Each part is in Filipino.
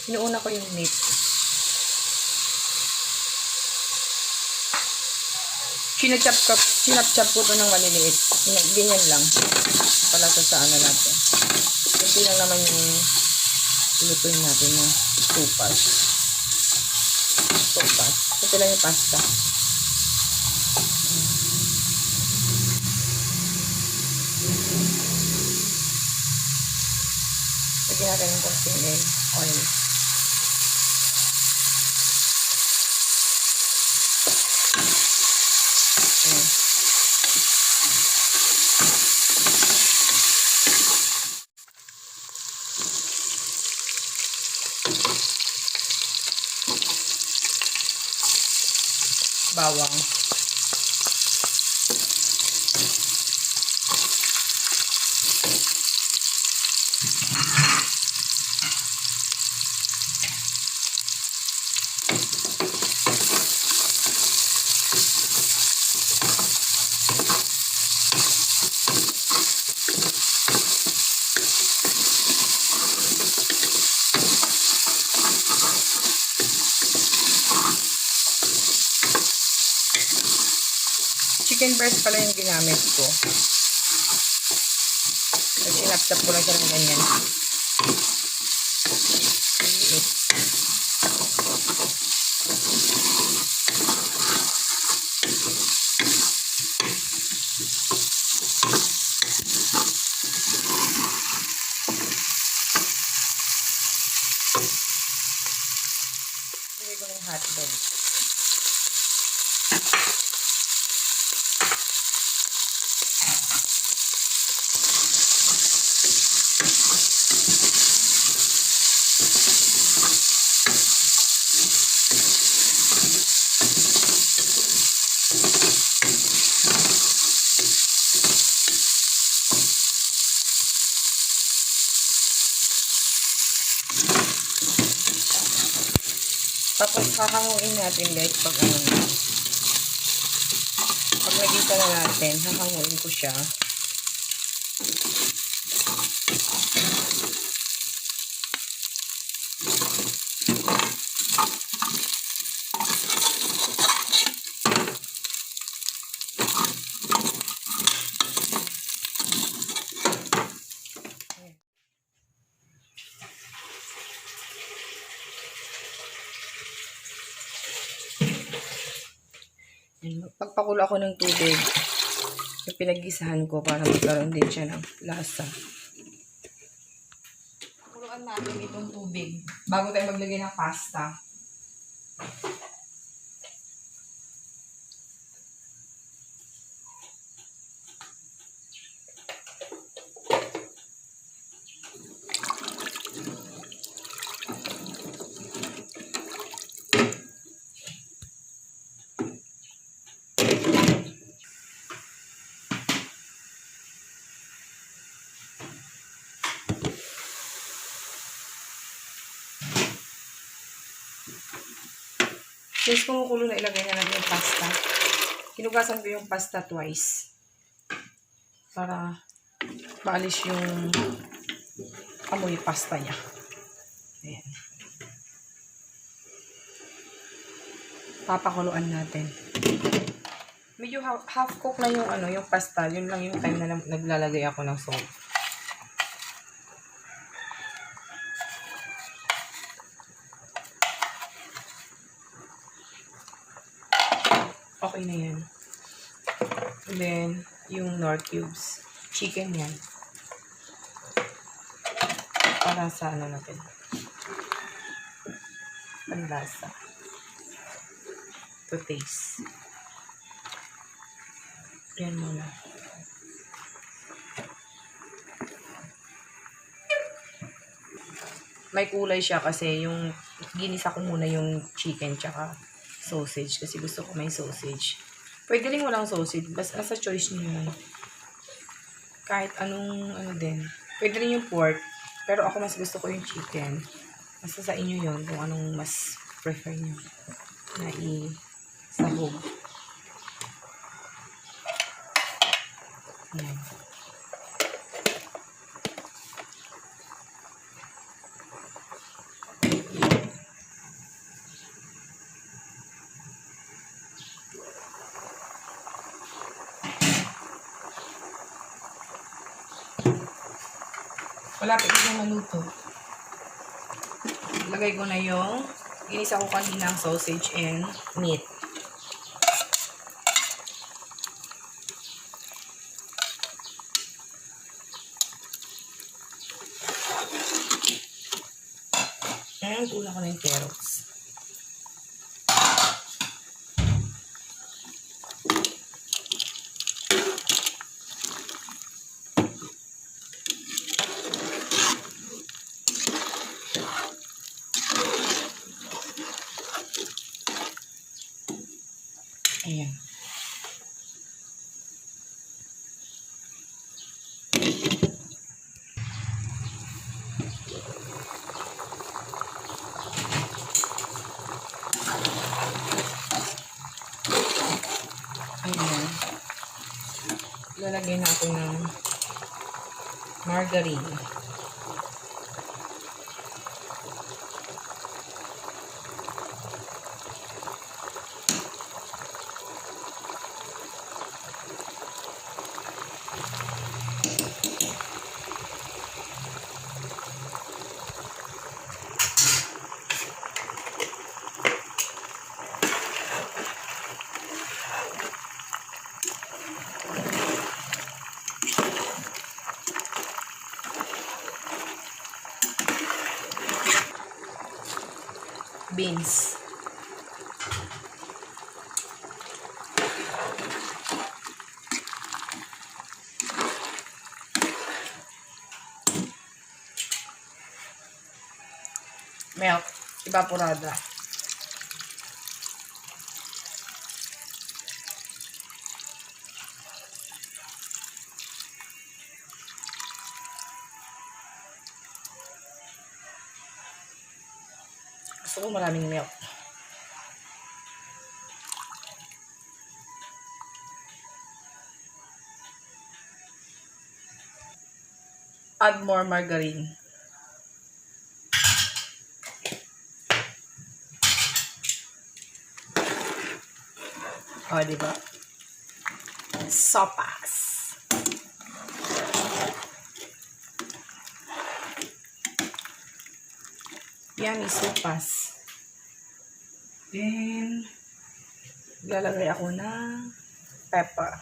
Inuuna ko yung meat. Sinap-chop ko ito ng maliliit. Ganyan lang. Para sa ano natin. Hindi lang naman yung ilutuin natin na tupas. Ito lang yung pasta. Lagyan natin yung konting oil. Bawang. Chicken breast pala yung ginamit ko. Sinap-chop ko lang siya ng ganyan. Lagay ko ng hotdog. Tapos hahanguin natin guys pag ano na. Pag nagisa na natin, hahanguin ko siya. Pagpakulo ako ng tubig, yung pinaggisahan ko para magkaroon din siya ng lasa. Pakuluan natin itong tubig bago tayo maglagay ng pasta. Since kumukulo na, ilagay na natin yung pasta. Hinugasan ko yung pasta twice. Para maalis yung amoy pasta niya. Ayan. Papakuluan natin. Medyo half cook na yung ano, yung pasta. Yun lang yung time na naglalagay ako ng salt. Okay na yan. And then, yung Knorr cubes. Chicken yan. Para sa ano natin. Panlasa. To taste. Yan muna. May kulay siya kasi yung ginisa ko muna yung chicken tsaka sausage kasi gusto ko may sausage. Pwede rin walang sausage. Basta sa choice niyo yun. Kahit anong ano din. Pwede rin yung pork. Pero ako mas gusto ko yung chicken. Basta sa inyo yun kung anong mas prefer nyo na i-sahog. Ayan. Malapit na maluto. Lagay ko na yung ginisa ko kanina ang sausage and meat. And una ko na yung carrots. Ayan. Ayan. Lalagyan na ako ng margarine. Beans. Milk. Evaporada. Gusto ko maraming milk. Add more margarine. O, diba? Sopas. Yummy sopas. Then, lalagay ako ng pepper.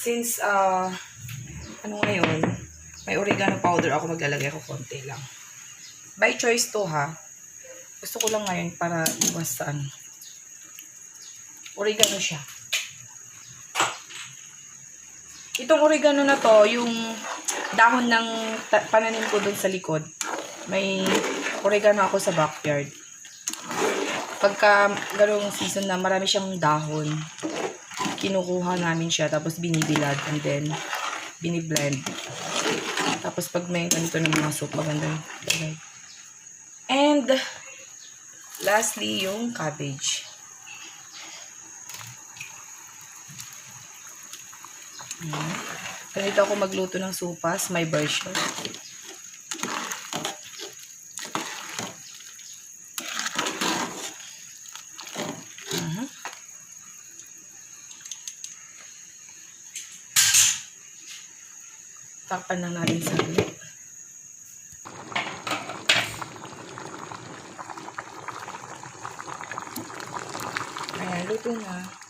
Since, ano ngayon, may oregano powder ako, maglalagay ako konti lang. By choice to ha. Gusto ko lang ngayon para iwas sa ano. Oregano siya. Itong oregano na to, yung dahon ng pananim ko dun sa likod. May oregano ako sa backyard. Pagka ganung season na marami siyang dahon, kinukuha namin siya, tapos binibilad, and then biniblend. Tapos pag may ganito ng mga soup, magandang lagay. And lastly, yung cabbage. Ganito ako magluto ng sopas, my version. Takpan lang natin saglit. Ayan, luto na.